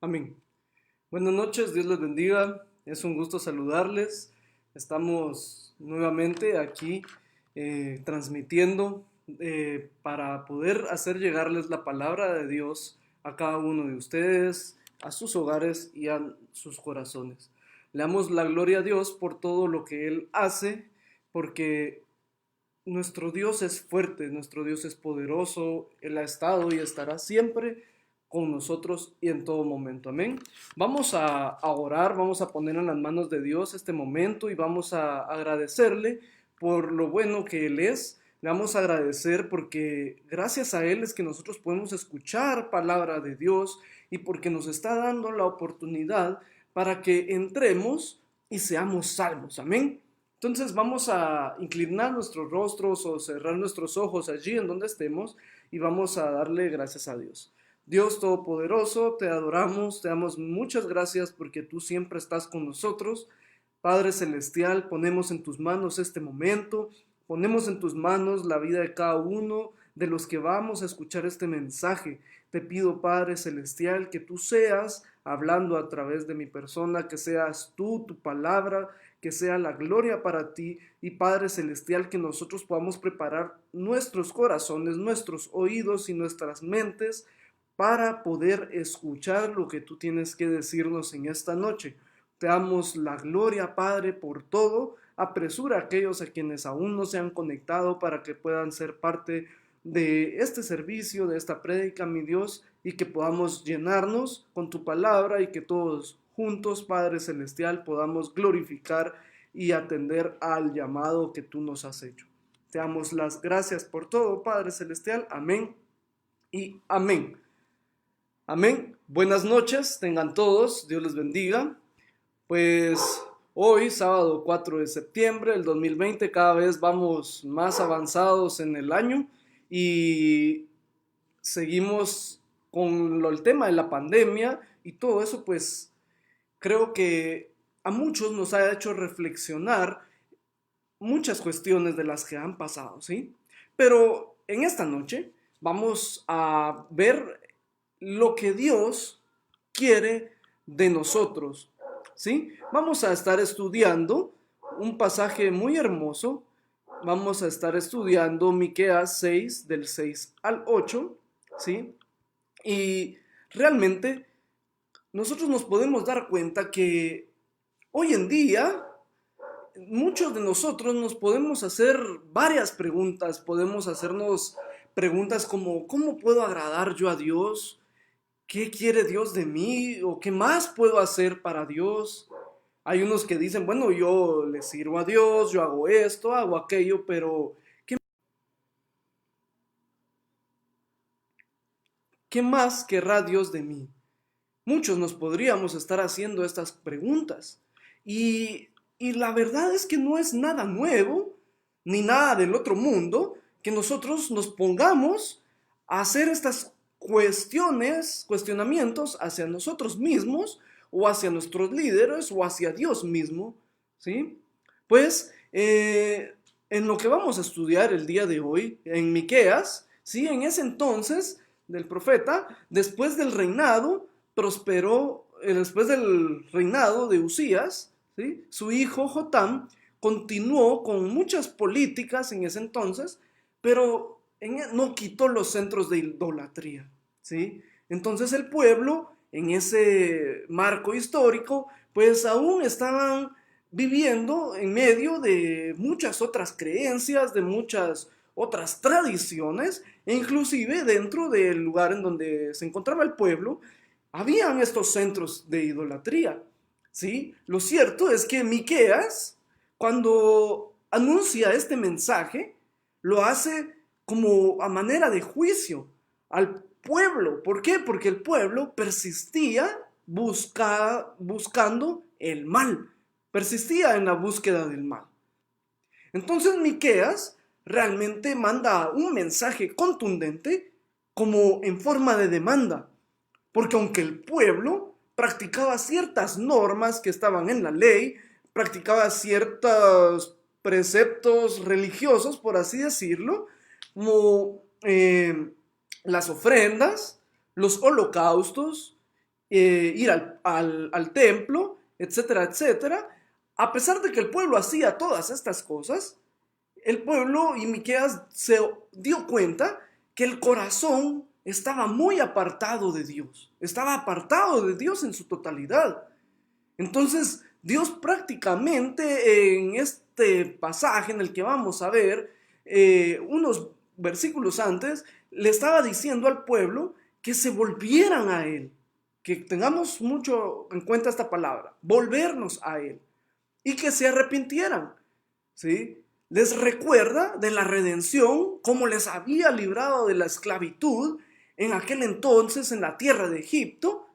Amén. Buenas noches, Dios les bendiga. Es un gusto saludarles. Estamos nuevamente aquí transmitiendo para poder hacer llegarles la palabra de Dios a cada uno de ustedes, a sus hogares y a sus corazones. Le damos la gloria a Dios por todo lo que Él hace, porque nuestro Dios es fuerte, nuestro Dios es poderoso, Él ha estado y estará siempre con nosotros y en todo momento. Amén. Vamos a orar, vamos a poner en las manos de Dios este momento y vamos a agradecerle por lo bueno que Él es. Le vamos a agradecer porque gracias a Él es que nosotros podemos escuchar palabra de Dios y porque nos está dando la oportunidad para que entremos y seamos salvos. Amén. Entonces vamos a inclinar nuestros rostros o cerrar nuestros ojos allí en donde estemos y vamos a darle gracias a Dios. Dios Todopoderoso, te adoramos, te damos muchas gracias porque tú siempre estás con nosotros. Padre Celestial, ponemos en tus manos este momento, ponemos en tus manos la vida de cada uno de los que vamos a escuchar este mensaje. Te pido, Padre Celestial, que tú seas hablando a través de mi persona, que seas tú, tu palabra, que sea la gloria para ti y Padre Celestial, que nosotros podamos preparar nuestros corazones, nuestros oídos y nuestras mentes para poder escuchar lo que tú tienes que decirnos en esta noche. Te damos la gloria, Padre, por todo. Apresura a aquellos a quienes aún no se han conectado para que puedan ser parte de este servicio, de esta prédica, mi Dios, y que podamos llenarnos con tu palabra y que todos juntos, Padre Celestial, podamos glorificar y atender al llamado que tú nos has hecho. Te damos las gracias por todo, Padre Celestial. Amén y amén. Amén. Buenas noches, tengan todos, Dios les bendiga. Pues hoy, sábado 4 de septiembre del 2020, cada vez vamos más avanzados en el año y seguimos con el tema de la pandemia y todo eso, pues creo que a muchos nos ha hecho reflexionar muchas cuestiones de las que han pasado, ¿sí? Pero en esta noche vamos a ver lo que Dios quiere de nosotros, ¿sí? Vamos a estar estudiando un pasaje muy hermoso. Vamos a estar estudiando Miqueas 6, del 6 al 8, ¿sí? Y realmente nosotros nos podemos dar cuenta que hoy en día muchos de nosotros nos podemos hacer varias preguntas. Podemos hacernos preguntas como, ¿cómo puedo agradar yo a Dios? ¿Qué quiere Dios de mí? ¿O qué más puedo hacer para Dios? Hay unos que dicen, bueno, yo le sirvo a Dios, yo hago esto, hago aquello, pero ¿qué más querrá Dios de mí? Muchos nos podríamos estar haciendo estas preguntas. Y la verdad es que no es nada nuevo, ni nada del otro mundo, que nosotros nos pongamos a hacer estas cuestionamientos hacia nosotros mismos, o hacia nuestros líderes, o hacia Dios mismo, ¿sí? Pues, en lo que vamos a estudiar el día de hoy, en Miqueas, ¿sí? En ese entonces del profeta, después del reinado, prosperó, después del reinado de Usías, ¿sí? Su hijo Jotam continuó con muchas políticas en ese entonces, pero no quitó los centros de idolatría, ¿sí? Entonces el pueblo, en ese marco histórico, pues aún estaban viviendo en medio de muchas otras creencias, de muchas otras tradiciones, e inclusive dentro del lugar en donde se encontraba el pueblo, habían estos centros de idolatría, ¿sí? Lo cierto es que Miqueas, cuando anuncia este mensaje, lo hace como a manera de juicio al pueblo. ¿Por qué? Porque el pueblo persistía buscando el mal, persistía en la búsqueda del mal. Entonces Miqueas realmente manda un mensaje contundente como en forma de demanda, porque aunque el pueblo practicaba ciertas normas que estaban en la ley, practicaba ciertos preceptos religiosos, por así decirlo, como las ofrendas, los holocaustos ir al templo, etcétera, etcétera. A pesar de que el pueblo hacía todas estas cosas, el pueblo y Miqueas se dio cuenta que el corazón estaba muy apartado de Dios, estaba apartado de Dios en su totalidad. Entonces, Dios prácticamente en este pasaje en el que vamos a ver unos versículos antes, le estaba diciendo al pueblo que se volvieran a Él, que tengamos mucho en cuenta esta palabra, volvernos a Él, y que se arrepintieran, ¿sí? Les recuerda de la redención, cómo les había librado de la esclavitud en aquel entonces en la tierra de Egipto,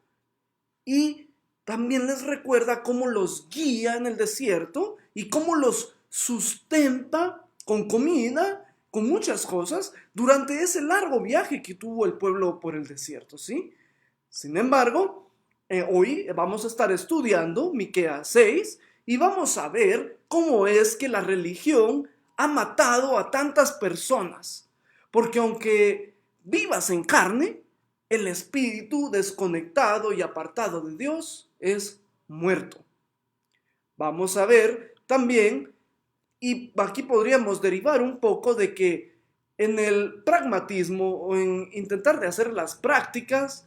y también les recuerda cómo los guía en el desierto y cómo los sustenta con comida, con muchas cosas, durante ese largo viaje que tuvo el pueblo por el desierto, ¿sí? Sin embargo, hoy vamos a estar estudiando Miqueas 6 y vamos a ver cómo es que la religión ha matado a tantas personas. Porque aunque vivas en carne, el espíritu desconectado y apartado de Dios es muerto. Vamos a ver también, y aquí podríamos derivar un poco de que en el pragmatismo o en intentar de hacer las prácticas,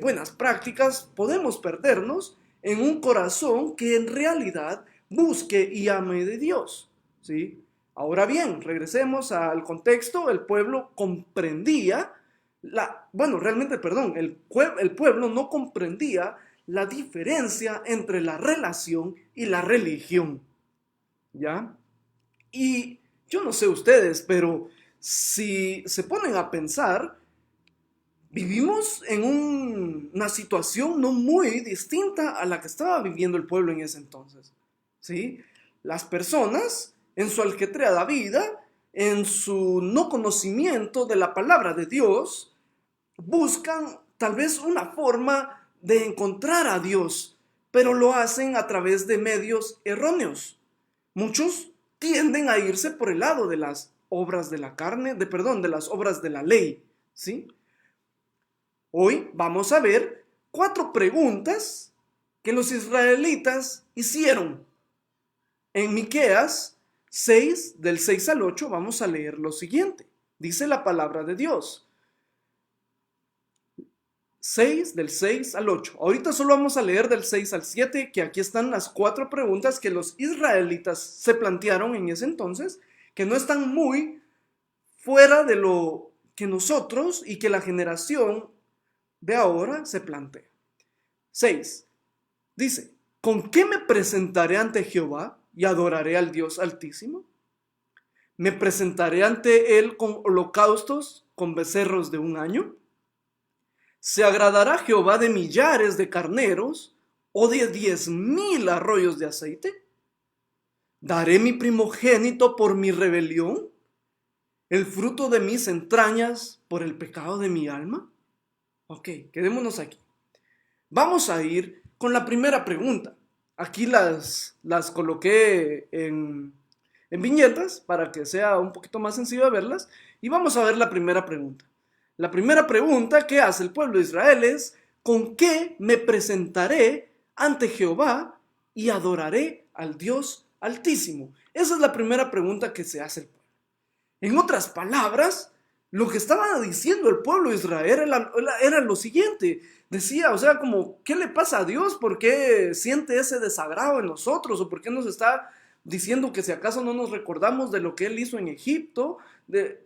buenas prácticas, podemos perdernos en un corazón que en realidad busque y ame de Dios, ¿sí? Ahora bien, regresemos al contexto. El pueblo comprendía el pueblo no comprendía la diferencia entre la relación y la religión, ¿ya? Y yo no sé ustedes, pero si se ponen a pensar, vivimos en una situación no muy distinta a la que estaba viviendo el pueblo en ese entonces, ¿sí? Las personas, en su ajetreada vida, en su no conocimiento de la palabra de Dios, buscan tal vez una forma de encontrar a Dios, pero lo hacen a través de medios erróneos. Muchos tienden a irse por el lado de las obras de la carne, de las obras de la ley, ¿sí? Hoy vamos a ver 4 preguntas que los israelitas hicieron. En Miqueas 6, del 6 al 8, vamos a leer lo siguiente. Dice la palabra de Dios. 6, del 6 al 8. Ahorita solo vamos a leer del 6 al 7, que aquí están las 4 preguntas que los israelitas se plantearon en ese entonces, que no están muy fuera de lo que nosotros y que la generación de ahora se plantea. 6. Dice, ¿con qué me presentaré ante Jehová y adoraré al Dios Altísimo? ¿Me presentaré ante él con holocaustos, con becerros de un año? ¿Se agradará Jehová de millares de carneros o de 10,000 arroyos de aceite? ¿Daré mi primogénito por mi rebelión? ¿El fruto de mis entrañas por el pecado de mi alma? Ok, quedémonos aquí. Vamos a ir con la primera pregunta. Aquí las coloqué en viñetas para que sea un poquito más sencillo de verlas. Y vamos a ver la primera pregunta. La primera pregunta que hace el pueblo de Israel es: ¿con qué me presentaré ante Jehová y adoraré al Dios Altísimo? Esa es la primera pregunta que se hace el pueblo. En otras palabras, lo que estaba diciendo el pueblo de Israel era lo siguiente. Decía, o sea, como, ¿qué le pasa a Dios? ¿Por qué siente ese desagrado en nosotros? ¿O por qué nos está diciendo que si acaso no nos recordamos de lo que Él hizo en Egipto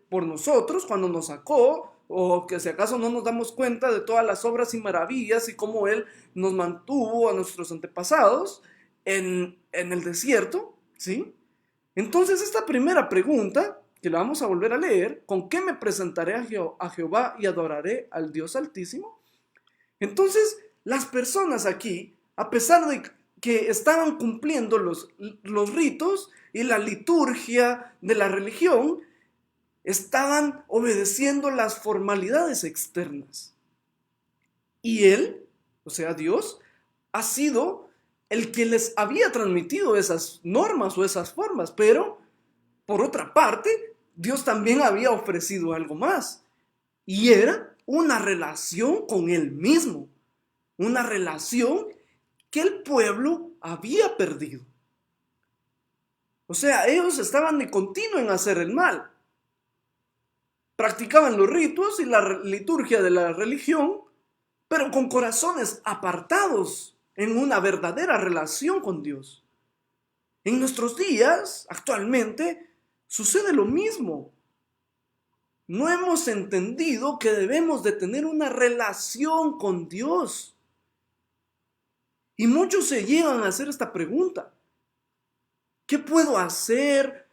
por nosotros cuando nos sacó? ¿O que si acaso no nos damos cuenta de todas las obras y maravillas y cómo Él nos mantuvo a nuestros antepasados en el desierto? ¿Sí? Entonces esta primera pregunta, que la vamos a volver a leer, ¿con qué me presentaré a Jehová y adoraré al Dios Altísimo? Entonces, las personas aquí, a pesar de que estaban cumpliendo los ritos y la liturgia de la religión, estaban obedeciendo las formalidades externas. Y Él, o sea, Dios, ha sido el que les había transmitido esas normas o esas formas, pero por otra parte, Dios también había ofrecido algo más, y era una relación con Él mismo. una relación que el pueblo había perdido. O sea, ellos estaban de continuo en hacer el mal. Practicaban los ritos y la liturgia de la religión, pero con corazones apartados en una verdadera relación con Dios. En nuestros días, actualmente, sucede lo mismo. No hemos entendido que debemos de tener una relación con Dios. Y muchos se llegan a hacer esta pregunta. ¿Qué puedo hacer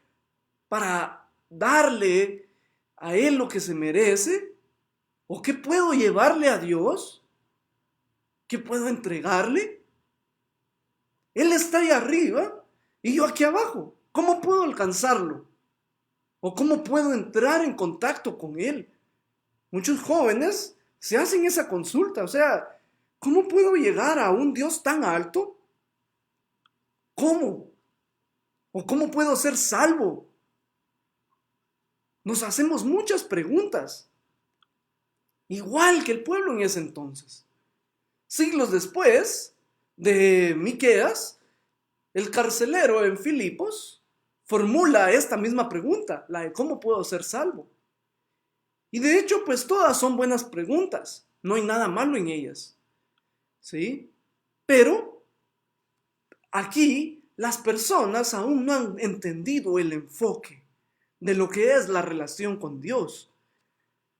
para darle a Él lo que se merece? ¿O qué puedo llevarle a Dios? ¿Qué puedo entregarle? Él está ahí arriba y yo aquí abajo. ¿Cómo puedo alcanzarlo? ¿O cómo puedo entrar en contacto con Él? Muchos jóvenes se hacen esa consulta. O sea, ¿cómo puedo llegar a un Dios tan alto? ¿Cómo? ¿O cómo puedo ser salvo? Nos hacemos muchas preguntas. Igual que el pueblo en ese entonces. Siglos después de Miqueas, el carcelero en Filipos formula esta misma pregunta, la de ¿cómo puedo ser salvo? Y de hecho, pues todas son buenas preguntas, no hay nada malo en ellas, ¿sí? Pero aquí las personas aún no han entendido el enfoque de lo que es la relación con Dios.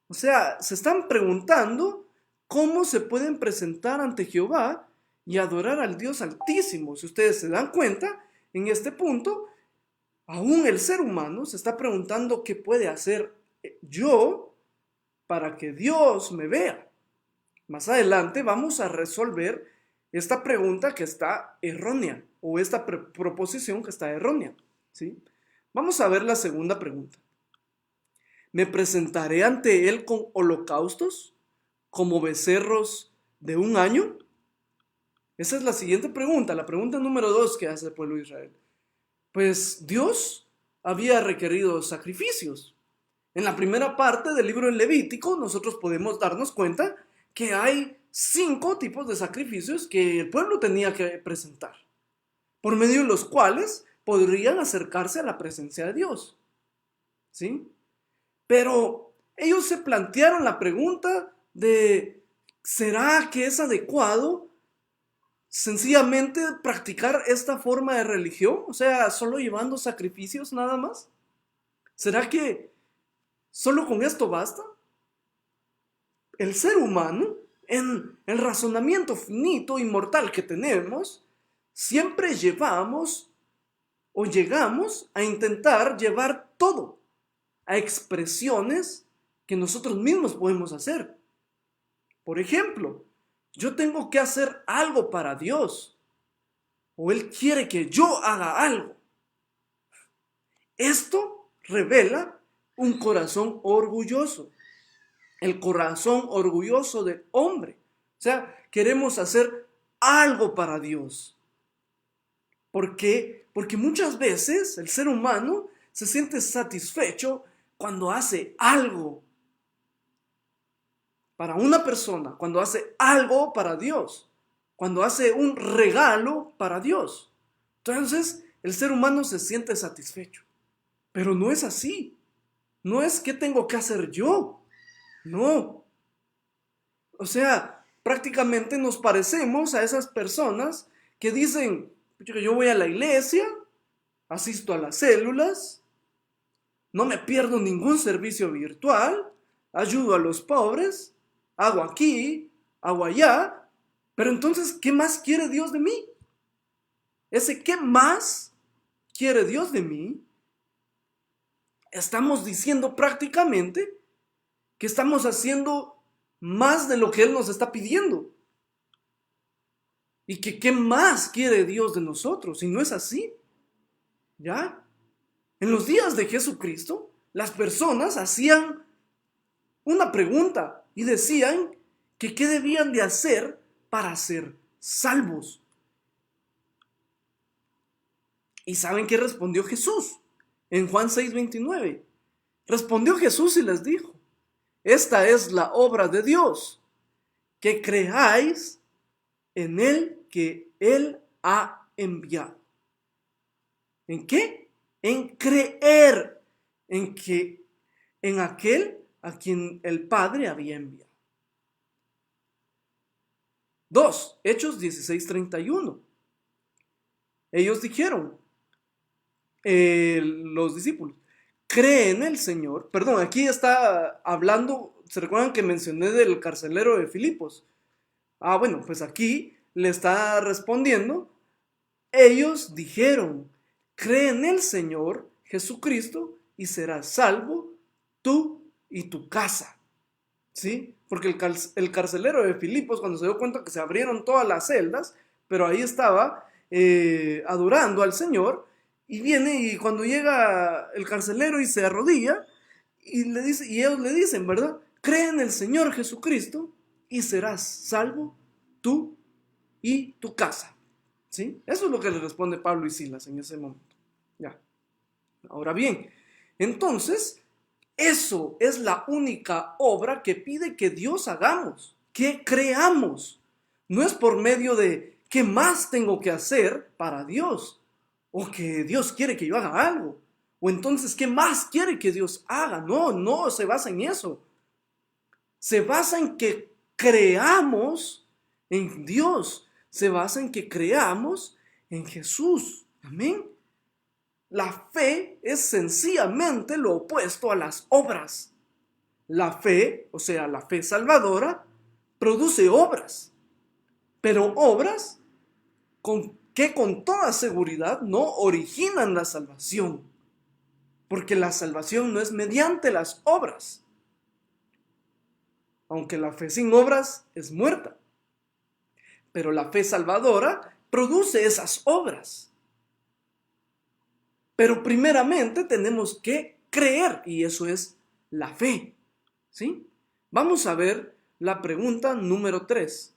O sea, se están preguntando cómo se pueden presentar ante Jehová y adorar al Dios Altísimo. Si ustedes se dan cuenta, en este punto, aún el ser humano se está preguntando qué puede hacer yo para que Dios me vea. Más adelante vamos a resolver esta pregunta que está errónea o esta proposición que está errónea, ¿sí? Vamos a ver la segunda pregunta. ¿Me presentaré ante Él con holocaustos como becerros de un año? Esa es la siguiente pregunta, la pregunta número 2 que hace el pueblo de Israel. Pues Dios había requerido sacrificios. En la primera parte del libro del Levítico nosotros podemos darnos cuenta que hay 5 tipos de sacrificios que el pueblo tenía que presentar, por medio de los cuales podrían acercarse a la presencia de Dios, ¿sí? Pero ellos se plantearon la pregunta de, ¿será que es adecuado sencillamente practicar esta forma de religión? O sea, solo llevando sacrificios nada más. ¿Será que solo con esto basta? El ser humano, en el razonamiento finito y mortal que tenemos, siempre llevamos o llegamos a intentar llevar todo a expresiones que nosotros mismos podemos hacer. Por ejemplo, yo tengo que hacer algo para Dios, o Él quiere que yo haga algo. Esto revela un corazón orgulloso, el corazón orgulloso del hombre. O sea, queremos hacer algo para Dios. ¿Por qué? Porque muchas veces el ser humano se siente satisfecho cuando hace algo para una persona, cuando hace algo para Dios, cuando hace un regalo para Dios. Entonces, el ser humano se siente satisfecho. Pero no es así. No es qué tengo que hacer yo. No. O sea, prácticamente nos parecemos a esas personas que dicen, yo voy a la iglesia, asisto a las células, no me pierdo ningún servicio virtual, ayudo a los pobres, hago aquí, hago allá, pero entonces, ¿qué más quiere Dios de mí? Ese ¿qué más quiere Dios de mí? Estamos diciendo prácticamente que estamos haciendo más de lo que Él nos está pidiendo. Y que ¿qué más quiere Dios de nosotros? Si no es así, ¿ya? En los días de Jesucristo, las personas hacían una pregunta y decían que qué debían de hacer para ser salvos. ¿Y saben qué respondió Jesús? En Juan 6:29. Respondió Jesús y les dijo, esta es la obra de Dios, que creáis en el que Él ha enviado. ¿En qué? En creer en aquel a quien el Padre había enviado. 2. Hechos 16:31. Ellos dijeron, los discípulos, cree en el Señor. Perdón, aquí está hablando, ¿se recuerdan que mencioné del carcelero de Filipos? Bueno, pues aquí le está respondiendo. Ellos dijeron, cree en el Señor Jesucristo y serás salvo tú y tu casa. ¿Sí? Porque el carcelero de Filipos, cuando se dio cuenta que se abrieron todas las celdas, pero ahí estaba adorando al Señor, y viene, y cuando llega el carcelero y se arrodilla, y ellos le dicen, ¿verdad? Cree en el Señor Jesucristo y serás salvo tú y tu casa. ¿Sí? Eso es lo que le responde Pablo y Silas en ese momento. Ya. Ahora bien, entonces, eso es la única obra que pide que Dios hagamos, que creamos. No es por medio de qué más tengo que hacer para Dios, o que Dios quiere que yo haga algo, o entonces qué más quiere que Dios haga. No se basa en eso. Se basa en que creamos en Dios, se basa en que creamos en Jesús. Amén. La fe es sencillamente lo opuesto a las obras. La fe, o sea, la fe salvadora, produce obras, pero obras que con toda seguridad no originan la salvación, porque la salvación no es mediante las obras, aunque la fe sin obras es muerta, pero la fe salvadora produce esas obras. Pero primeramente tenemos que creer, y eso es la fe, ¿sí? Vamos a ver la pregunta número 3.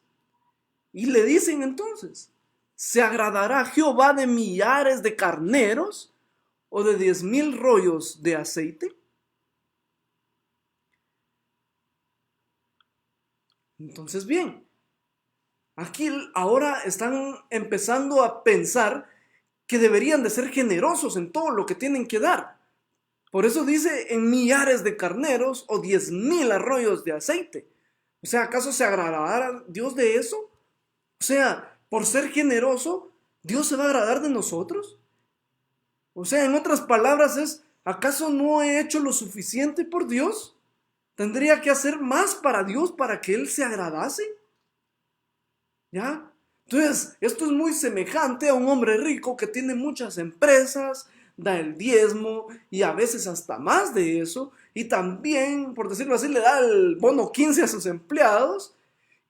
Y le dicen entonces, ¿se agradará Jehová de millares de carneros o de 10,000 rollos de aceite? Entonces, bien, aquí ahora están empezando a pensar que deberían de ser generosos en todo lo que tienen que dar. Por eso dice en millares de carneros o 10,000 arroyos de aceite. O sea, ¿acaso se agradará Dios de eso? O sea, por ser generoso, ¿Dios se va a agradar de nosotros? O sea, en otras palabras ¿acaso no he hecho lo suficiente por Dios? ¿Tendría que hacer más para Dios para que Él se agradase? ¿Ya? Entonces, esto es muy semejante a un hombre rico que tiene muchas empresas, da el diezmo y a veces hasta más de eso, y también, por decirlo así, le da el bono 15 a sus empleados,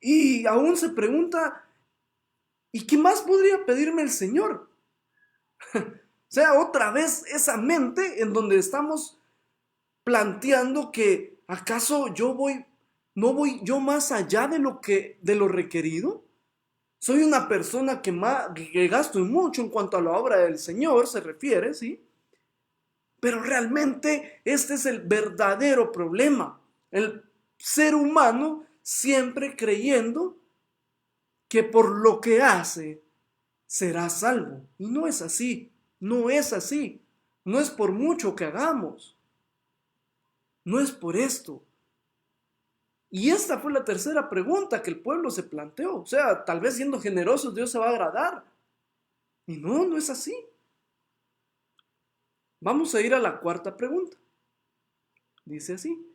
y aún se pregunta, ¿y qué más podría pedirme el Señor? O sea, otra vez esa mente en donde estamos planteando que ¿acaso no voy yo más allá de lo requerido? Soy una persona que gasto mucho en cuanto a la obra del Señor se refiere, ¿sí? Pero realmente este es el verdadero problema. El ser humano siempre creyendo que por lo que hace será salvo. Y no es así, no es así. No es por mucho que hagamos. No es por esto. Y esta fue la tercera pregunta que el pueblo se planteó. O sea, tal vez siendo generosos Dios se va a agradar. Y no es así. Vamos a ir a la cuarta pregunta. Dice así: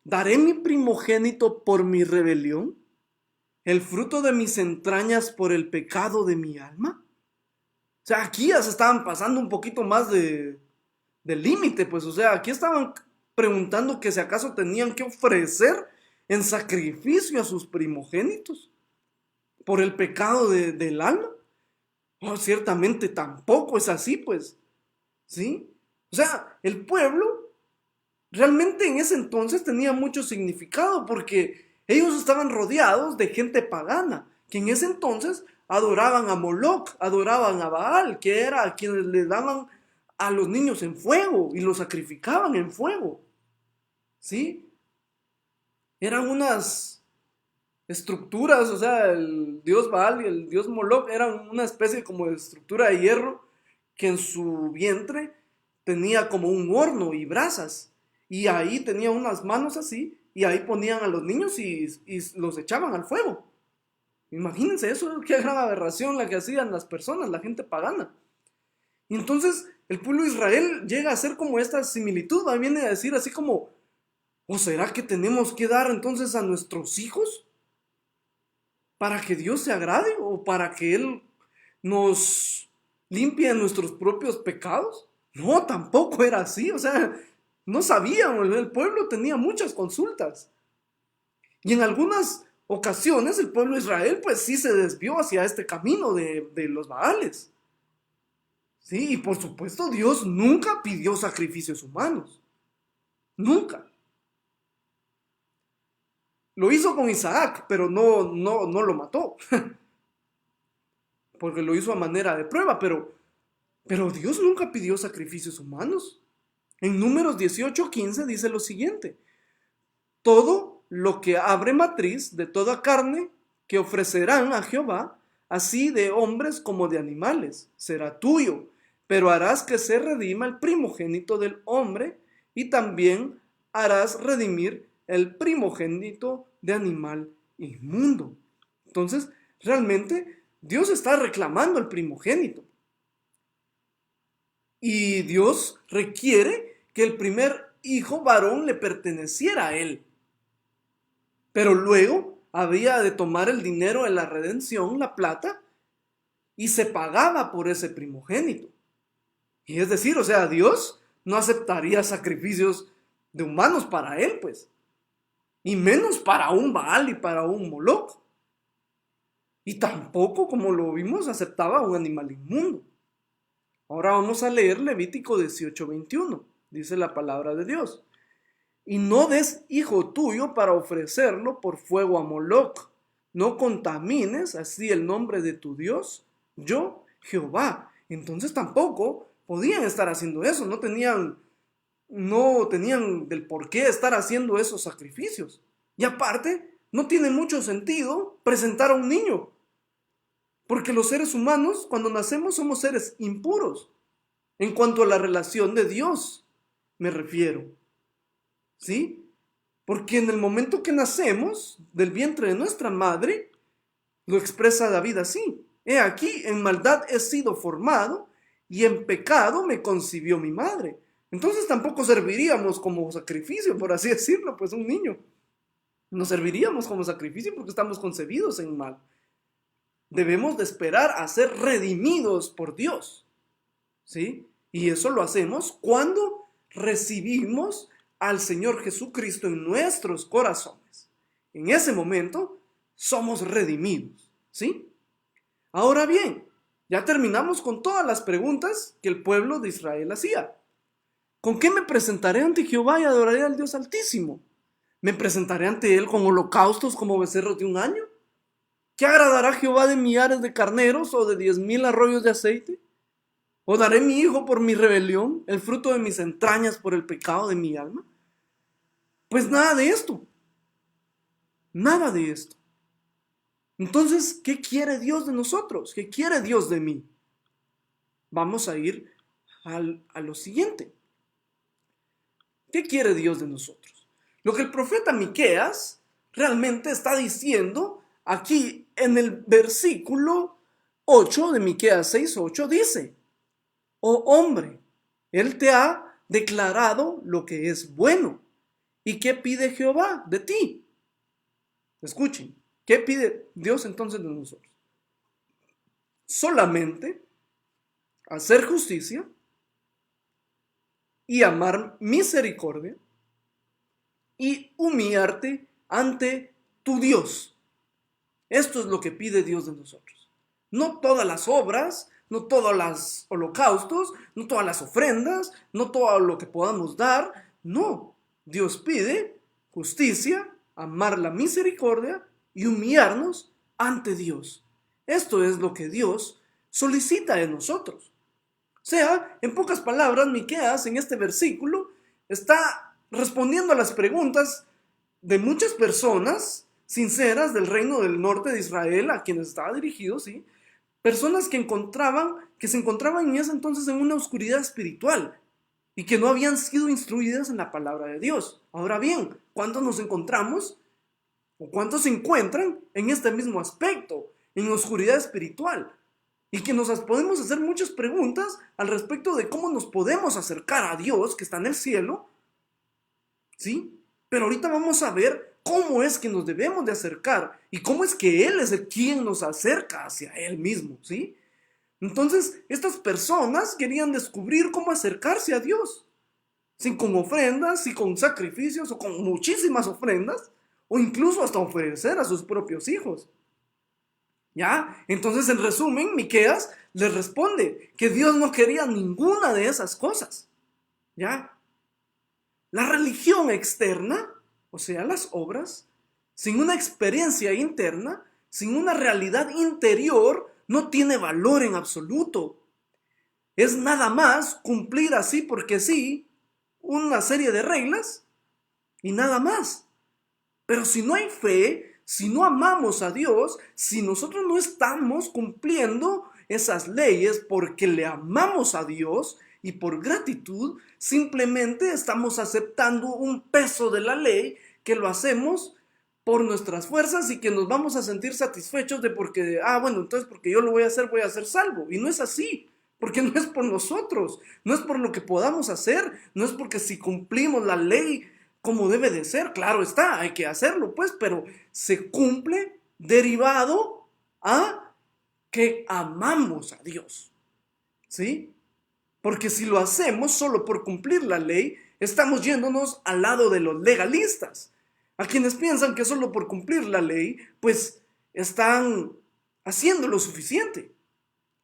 ¿daré mi primogénito por mi rebelión? ¿El fruto de mis entrañas por el pecado de mi alma? O sea, aquí ya se estaban pasando un poquito más del límite, pues. O sea, aquí estaban preguntando que si acaso tenían que ofrecer en sacrificio a sus primogénitos por el pecado del alma. Ciertamente tampoco es así, pues, ¿sí? O sea, el pueblo realmente en ese entonces tenía mucho significado porque ellos estaban rodeados de gente pagana, que en ese entonces adoraban a Moloch, adoraban a Baal, que era a quienes le daban a los niños en fuego y los sacrificaban en fuego, ¿sí? Eran estructuras, o sea, el dios Baal y el dios Moloch eran una especie como de estructura de hierro que en su vientre tenía como un horno y brasas, y ahí tenía unas manos así, y ahí ponían a los niños y los echaban al fuego. Imagínense eso, qué gran aberración la que hacían las personas, la gente pagana. Y entonces el pueblo de Israel llega a ser como esta similitud, ¿va? Viene a decir así como, ¿o será que tenemos que dar entonces a nuestros hijos para que Dios se agrade o para que Él nos limpie de nuestros propios pecados? No, tampoco era así, o sea, no sabían, el pueblo tenía muchas consultas. Y en algunas ocasiones el pueblo de Israel pues sí se desvió hacia este camino de los Baales. Sí, y por supuesto Dios nunca pidió sacrificios humanos, nunca. Lo hizo con Isaac, pero no lo mató, porque lo hizo a manera de prueba, pero Dios nunca pidió sacrificios humanos. En Números 18:15 dice lo siguiente: todo lo que abre matriz de toda carne que ofrecerán a Jehová, así de hombres como de animales, será tuyo, pero harás que se redima el primogénito del hombre y también harás redimir el primogénito de animal inmundo. Entonces, realmente Dios está reclamando el primogénito. Y Dios requiere que el primer hijo varón le perteneciera a él. Pero luego había de tomar el dinero de la redención, la plata, y se pagaba por ese primogénito. Y es decir, o sea, Dios no aceptaría sacrificios de humanos para él, pues. Y menos para un Baal y para un Moloch. Y tampoco, como lo vimos, aceptaba un animal inmundo. Ahora vamos a leer Levítico 18:21. Dice la palabra de Dios: y no des hijo tuyo para ofrecerlo por fuego a Moloch. No contamines así el nombre de tu Dios, yo, Jehová. Entonces tampoco podían estar haciendo eso, no tenían del por qué estar haciendo esos sacrificios. Y aparte, no tiene mucho sentido presentar a un niño, porque los seres humanos, cuando nacemos, somos seres impuros, en cuanto a la relación de Dios, me refiero. ¿Sí? Porque en el momento que nacemos del vientre de nuestra madre, lo expresa David así: he aquí, en maldad he sido formado y en pecado me concibió mi madre. Entonces tampoco serviríamos como sacrificio, por así decirlo, pues un niño. No serviríamos como sacrificio porque estamos concebidos en mal. Debemos de esperar a ser redimidos por Dios. ¿Sí? Y eso lo hacemos cuando recibimos al Señor Jesucristo en nuestros corazones. En ese momento somos redimidos, ¿sí? Ahora bien, ya terminamos con todas las preguntas que el pueblo de Israel hacía. ¿Con qué me presentaré ante Jehová y adoraré al Dios Altísimo? ¿Me presentaré ante Él con holocaustos como becerros de un año? ¿Qué agradará Jehová de millares de carneros o de 10,000 arroyos de aceite? ¿O daré mi hijo por mi rebelión, el fruto de mis entrañas por el pecado de mi alma? Pues nada de esto. Nada de esto. Entonces, ¿qué quiere Dios de nosotros? ¿Qué quiere Dios de mí? Vamos a ir a lo siguiente. ¿Qué quiere Dios de nosotros? Lo que el profeta Miqueas realmente está diciendo aquí en el versículo 8 de Miqueas 6:8 dice: oh hombre, Él te ha declarado lo que es bueno. ¿Y qué pide Jehová de ti? Escuchen, ¿qué pide Dios entonces de nosotros? Solamente hacer justicia y amar misericordia y humillarte ante tu Dios. Esto es lo que pide Dios de nosotros. No todas las obras, no todos los holocaustos, no todas las ofrendas, no todo lo que podamos dar. No, Dios pide justicia, amar la misericordia y humillarnos ante Dios. Esto es lo que Dios solicita de nosotros. O sea, en pocas palabras, Miqueas en este versículo está respondiendo a las preguntas de muchas personas sinceras del reino del norte de Israel, a quienes estaba dirigido, ¿sí? Personas que se encontraban en ese entonces en una oscuridad espiritual y que no habían sido instruidas en la palabra de Dios. Ahora bien, ¿cuántos nos encontramos o cuántos se encuentran en este mismo aspecto, en oscuridad espiritual? Y que nos podemos hacer muchas preguntas al respecto de cómo nos podemos acercar a Dios que está en el cielo, ¿sí? Pero ahorita vamos a ver cómo es que nos debemos de acercar y cómo es que Él es el quien nos acerca hacia Él mismo, ¿sí? Entonces, estas personas querían descubrir cómo acercarse a Dios, sin con ofrendas, y con sacrificios o con muchísimas ofrendas, o incluso hasta ofrecer a sus propios hijos. ¿Ya? Entonces, en resumen, Miqueas les responde que Dios no quería ninguna de esas cosas. ¿Ya? La religión externa, o sea, las obras, sin una experiencia interna, sin una realidad interior, no tiene valor en absoluto. Es nada más cumplir así porque sí una serie de reglas y nada más. Pero si no hay fe, si no amamos a Dios, si nosotros no estamos cumpliendo esas leyes porque le amamos a Dios y por gratitud, simplemente estamos aceptando un peso de la ley que lo hacemos por nuestras fuerzas y que nos vamos a sentir satisfechos de porque, bueno, entonces porque yo lo voy a hacer salvo. Y no es así. Porque no es por nosotros, no es por lo que podamos hacer, no es porque si cumplimos la ley como debe de ser, claro está, hay que hacerlo pues, pero se cumple derivado a que amamos a Dios, ¿sí? Porque si lo hacemos solo por cumplir la ley, estamos yéndonos al lado de los legalistas, a quienes piensan que solo por cumplir la ley, pues están haciendo lo suficiente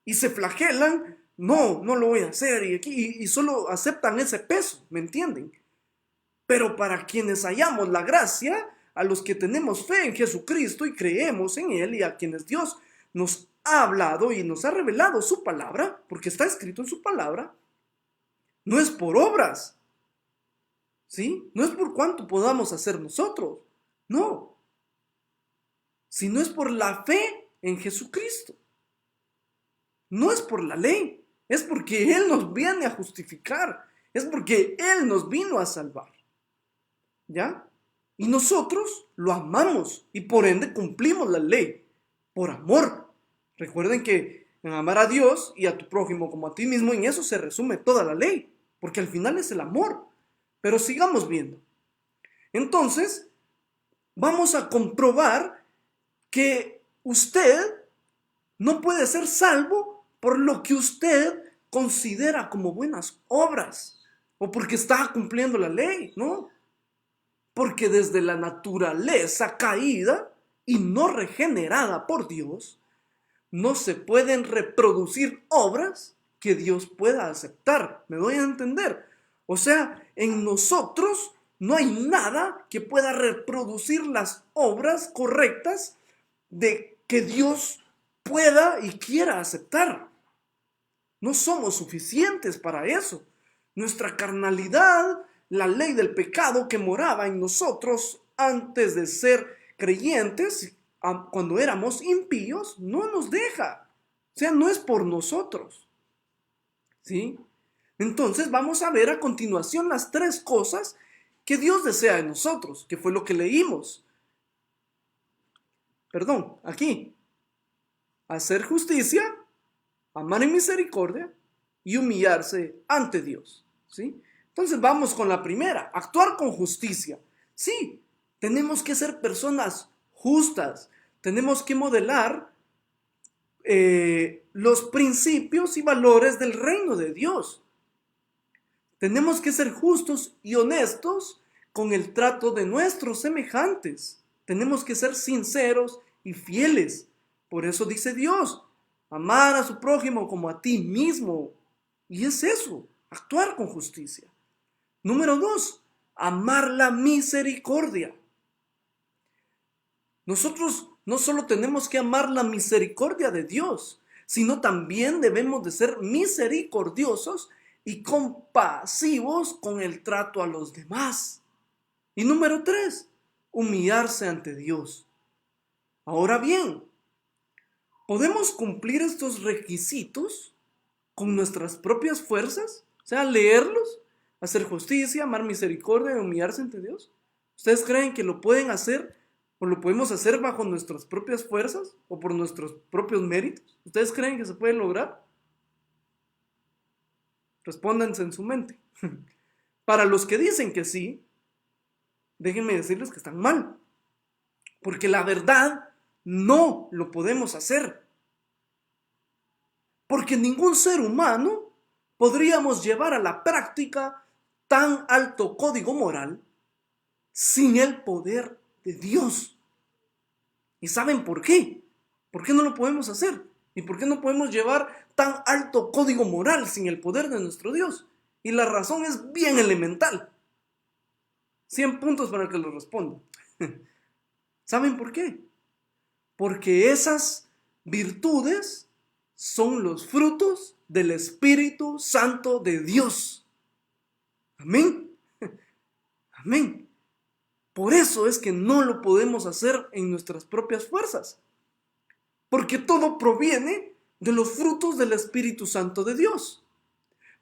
y se flagelan. No lo voy a hacer y solo aceptan ese peso, ¿me entienden? Pero para quienes hallamos la gracia, a los que tenemos fe en Jesucristo y creemos en Él y a quienes Dios nos ha hablado y nos ha revelado su palabra, porque está escrito en su palabra, no es por obras, ¿sí? No es por cuánto podamos hacer nosotros, no, sino es por la fe en Jesucristo. No es por la ley, es porque Él nos viene a justificar, es porque Él nos vino a salvar, ¿ya? Y nosotros lo amamos y por ende cumplimos la ley, por amor. Recuerden que en amar a Dios y a tu prójimo como a ti mismo, en eso se resume toda la ley, porque al final es el amor. Pero sigamos viendo. Entonces, vamos a comprobar que usted no puede ser salvo por lo que usted considera como buenas obras o porque está cumpliendo la ley, ¿no? Porque desde la naturaleza caída y no regenerada por Dios, no se pueden reproducir obras que Dios pueda aceptar. ¿Me doy a entender? O sea, en nosotros no hay nada que pueda reproducir las obras correctas de que Dios pueda y quiera aceptar. No somos suficientes para eso. Nuestra carnalidad, la ley del pecado que moraba en nosotros antes de ser creyentes, cuando éramos impíos, no nos deja. O sea, no es por nosotros, ¿sí? Entonces vamos a ver a continuación las tres cosas que Dios desea de nosotros, que fue lo que leímos. Perdón, aquí. Hacer justicia, amar en misericordia y humillarse ante Dios, ¿sí? Entonces vamos con la primera, actuar con justicia. Sí, tenemos que ser personas justas, tenemos que modelar los principios y valores del reino de Dios. Tenemos que ser justos y honestos con el trato de nuestros semejantes. Tenemos que ser sinceros y fieles. Por eso dice Dios, amar a su prójimo como a ti mismo. Y es eso, actuar con justicia. Número 2, amar la misericordia. Nosotros no solo tenemos que amar la misericordia de Dios, sino también debemos de ser misericordiosos y compasivos con el trato a los demás. Y número 3, humillarse ante Dios. Ahora bien, ¿podemos cumplir estos requisitos con nuestras propias fuerzas? O sea, leerlos, hacer justicia, amar misericordia y humillarse ante Dios. ¿Ustedes creen que lo pueden hacer o lo podemos hacer bajo nuestras propias fuerzas o por nuestros propios méritos? ¿Ustedes creen que se puede lograr? Respóndanse en su mente. Para los que dicen que sí, déjenme decirles que están mal. Porque la verdad no lo podemos hacer. Porque ningún ser humano podríamos llevar a la práctica tan alto código moral sin el poder de Dios. ¿Y saben por qué? ¿Por qué no lo podemos hacer? ¿Y por qué no podemos llevar tan alto código moral sin el poder de nuestro Dios? Y la razón es bien elemental. 100 puntos para que lo respondan. ¿Saben por qué? Porque esas virtudes son los frutos del Espíritu Santo de Dios. Amén. Amén. Por eso es que no lo podemos hacer en nuestras propias fuerzas. Porque todo proviene de los frutos del Espíritu Santo de Dios.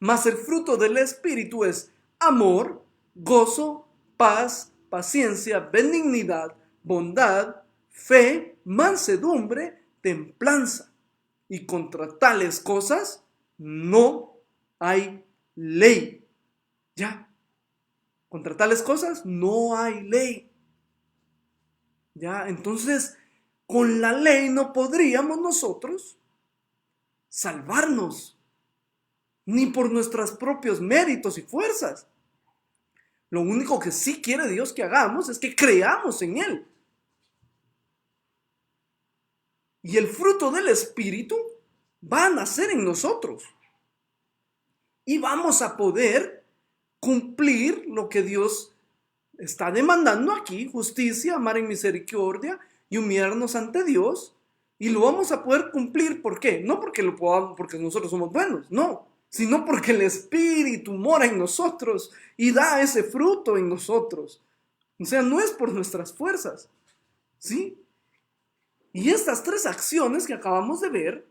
Mas el fruto del Espíritu es amor, gozo, paz, paciencia, benignidad, bondad, fe, mansedumbre, templanza. Y contra tales cosas no hay ley. ¿Ya? Contra tales cosas no hay ley. ¿Ya? Entonces, con la ley no podríamos nosotros salvarnos, ni por nuestros propios méritos y fuerzas. Lo único que sí quiere Dios que hagamos es que creamos en Él. Y el fruto del Espíritu va a nacer en nosotros. Y vamos a poder cumplir lo que Dios está demandando aquí: justicia, amar en misericordia y humillarnos ante Dios. Y lo vamos a poder cumplir. ¿Por qué? No porque lo podamos, porque nosotros somos buenos, no, sino porque el Espíritu mora en nosotros y da ese fruto en nosotros. O sea, no es por nuestras fuerzas, ¿sí? Y estas tres acciones que acabamos de ver,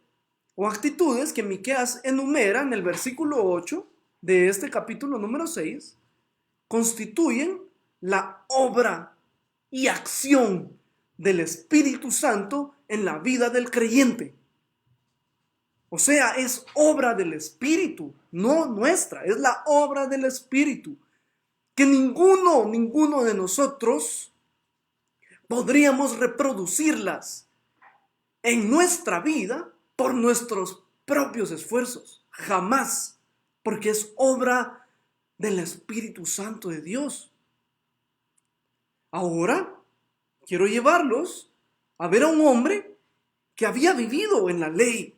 o actitudes que Miqueas enumera en el versículo 8 de este capítulo número 6, constituyen la obra y acción del Espíritu Santo en la vida del creyente. O sea, es obra del Espíritu, no nuestra, es la obra del Espíritu, que ninguno de nosotros podríamos reproducirlas en nuestra vida por nuestros propios esfuerzos, jamás, porque es obra del Espíritu Santo de Dios. Ahora quiero llevarlos a ver a un hombre que había vivido en la ley.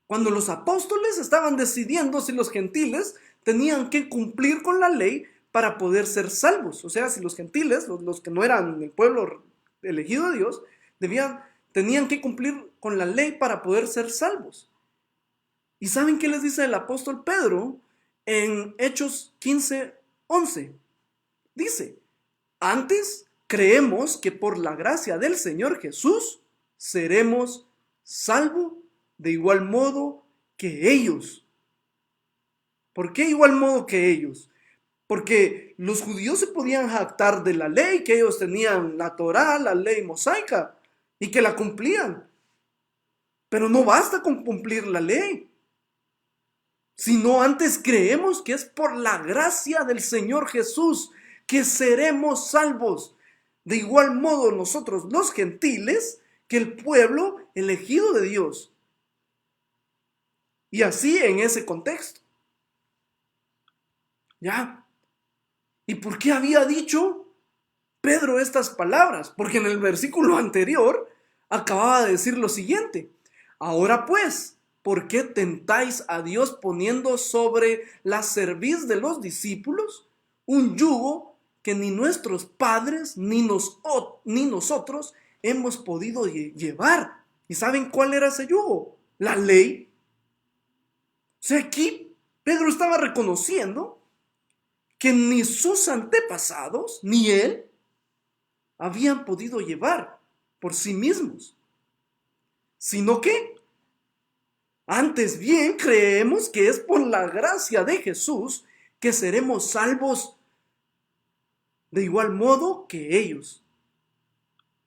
Cuando los apóstoles estaban decidiendo si los gentiles tenían que cumplir con la ley para poder ser salvos. O sea, si los gentiles, los que no eran el pueblo elegido de Dios, tenían que cumplir con la ley para poder ser salvos. ¿Y saben qué les dice el apóstol Pedro en Hechos 15:11? Dice: antes creemos que por la gracia del Señor Jesús seremos salvos de igual modo que ellos. ¿Por qué igual modo que ellos? Porque los judíos se podían jactar de la ley, que ellos tenían la Torá, la ley mosaica, y que la cumplían. Pero no basta con cumplir la ley, sino antes creemos que es por la gracia del Señor Jesús que seremos salvos. De igual modo nosotros los gentiles, que el pueblo elegido de Dios. Y así en ese contexto. ¿Ya? ¿Y por qué había dicho Pedro estas palabras? Porque en el versículo anterior acababa de decir lo siguiente: ahora pues, ¿por qué tentáis a Dios poniendo sobre la cerviz de los discípulos un yugo que ni nuestros padres ni nosotros hemos podido llevar? ¿Y saben cuál era ese yugo? La ley. O sea, aquí Pedro estaba reconociendo que ni sus antepasados, ni él, habían podido llevar. por sí mismos, sino que antes bien creemos que es por la gracia de Jesús que seremos salvos de igual modo que ellos.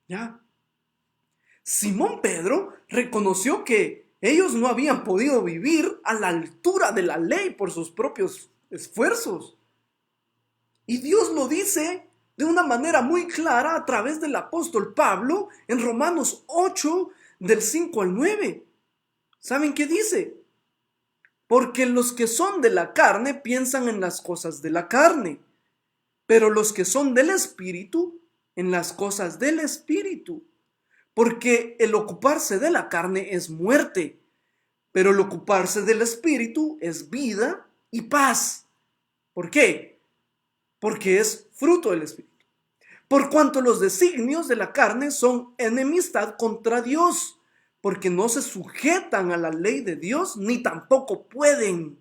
¿Ya? Simón Pedro reconoció que ellos no habían podido vivir a la altura de la ley por sus propios esfuerzos. Y Dios lo dice de una manera muy clara a través del apóstol Pablo en Romanos 8, del 5 al 9. ¿Saben qué dice? Porque los que son de la carne piensan en las cosas de la carne, pero los que son del Espíritu, en las cosas del Espíritu. Porque el ocuparse de la carne es muerte, pero el ocuparse del Espíritu es vida y paz. ¿Por qué? Porque es fruto del Espíritu. Por cuanto los designios de la carne son enemistad contra Dios, porque no se sujetan a la ley de Dios, ni tampoco pueden.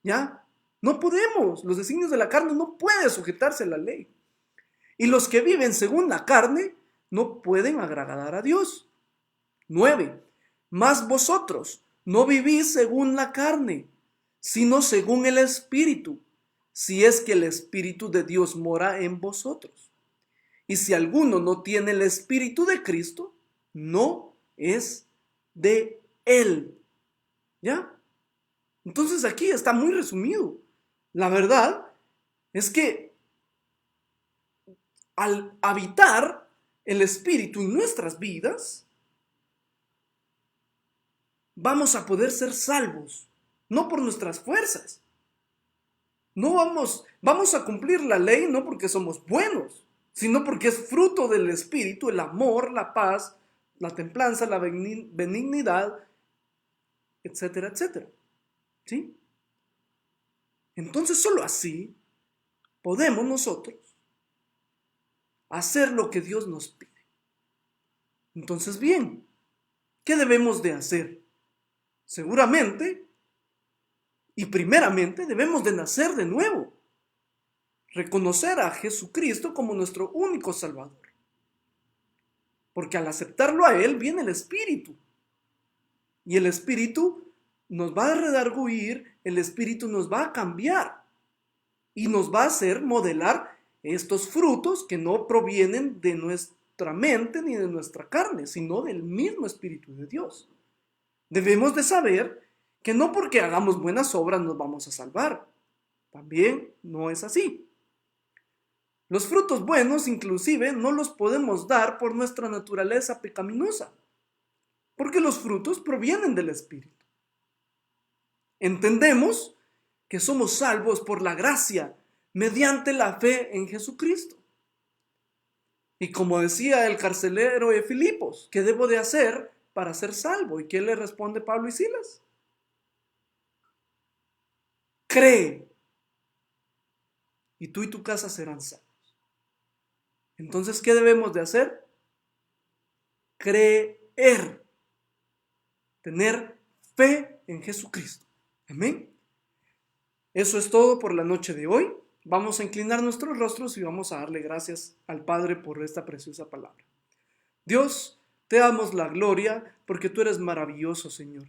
¿Ya? No podemos. Los designios de la carne no pueden sujetarse a la ley. Y los que viven según la carne no pueden agradar a Dios. 9. Mas vosotros no vivís según la carne, sino según el Espíritu, si es que el Espíritu de Dios mora en vosotros. Y si alguno no tiene el Espíritu de Cristo, no es de Él. ¿Ya? Entonces aquí está muy resumido. La verdad es que al habitar el Espíritu en nuestras vidas, vamos a poder ser salvos, no por nuestras fuerzas. No vamos a cumplir la ley no porque somos buenos, sino porque es fruto del Espíritu, el amor, la paz, la templanza, la benignidad, etcétera, etcétera. ¿Sí? Entonces solo así podemos nosotros hacer lo que Dios nos pide. Entonces bien, ¿qué debemos de hacer? Seguramente y primeramente debemos de nacer de nuevo, reconocer a Jesucristo como nuestro único Salvador. Porque al aceptarlo a Él viene el Espíritu. Y el Espíritu nos va a redarguir, el Espíritu nos va a cambiar y nos va a hacer modelar estos frutos que no provienen de nuestra mente ni de nuestra carne, sino del mismo Espíritu de Dios. Debemos de saber que no porque hagamos buenas obras nos vamos a salvar. También no es así. Los frutos buenos inclusive no los podemos dar por nuestra naturaleza pecaminosa, porque los frutos provienen del Espíritu. Entendemos que somos salvos por la gracia mediante la fe en Jesucristo. Y como decía el carcelero de Filipos, ¿qué debo de hacer para ser salvo? ¿Y qué le responde Pablo y Silas? Cree, y tú y tu casa serán salvos. Entonces, ¿qué debemos de hacer? Creer, tener fe en Jesucristo. Amén. Eso es todo por la noche de hoy. Vamos a inclinar nuestros rostros y vamos a darle gracias al Padre por esta preciosa palabra. Dios, te damos la gloria porque tú eres maravilloso, Señor.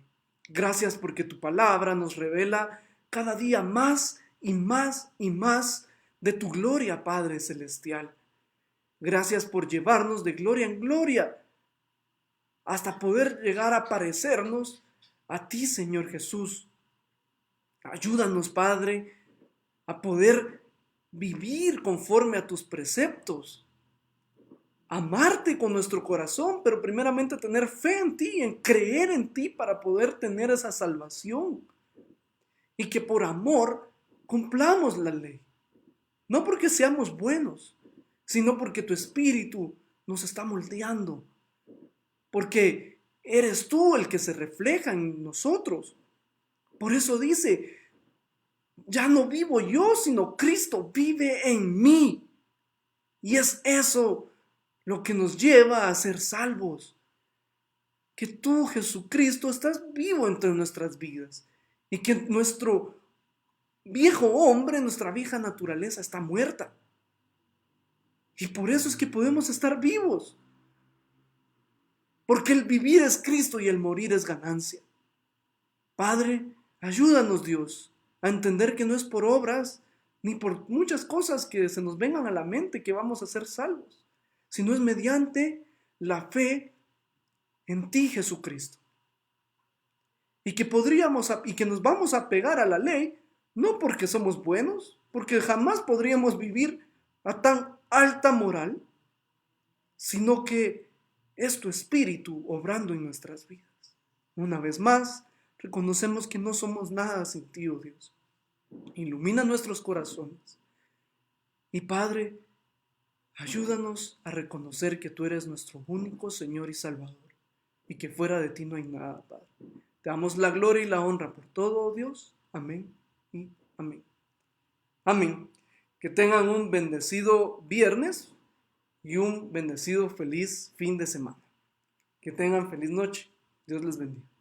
Gracias porque tu palabra nos revela cada día más y más y más de tu gloria, Padre Celestial. Gracias por llevarnos de gloria en gloria hasta poder llegar a parecernos a ti, Señor Jesús. Ayúdanos, Padre, a poder vivir conforme a tus preceptos, amarte con nuestro corazón, pero primeramente tener fe en ti, en creer en ti para poder tener esa salvación. Y que por amor cumplamos la ley, no porque seamos buenos, sino porque tu Espíritu nos está moldeando, porque eres tú el que se refleja en nosotros. Por eso dice, ya no vivo yo, sino Cristo vive en mí. Y es eso lo que nos lleva a ser salvos. Que tú, Jesucristo, estás vivo entre nuestras vidas. Y que nuestro viejo hombre, nuestra vieja naturaleza está muerta. Y por eso es que podemos estar vivos. porque el vivir es Cristo y el morir es ganancia. Padre, ayúdanos, Dios, a entender que no es por obras ni por muchas cosas que se nos vengan a la mente que vamos a ser salvos, sino es mediante la fe en ti, Jesucristo. Y que nos vamos a pegar a la ley, no porque somos buenos, porque jamás podríamos vivir a tan alta moral, sino que es tu espíritu obrando en nuestras vidas. Una vez más, reconocemos que no somos nada sin ti, oh Dios. Ilumina nuestros corazones. Y Padre, ayúdanos a reconocer que tú eres nuestro único Señor y Salvador, y que fuera de ti no hay nada, Padre. Te damos la gloria y la honra por todo, oh Dios. Amén y amén. Amén. Que tengan un bendecido viernes y un bendecido feliz fin de semana. Que tengan feliz noche. Dios les bendiga.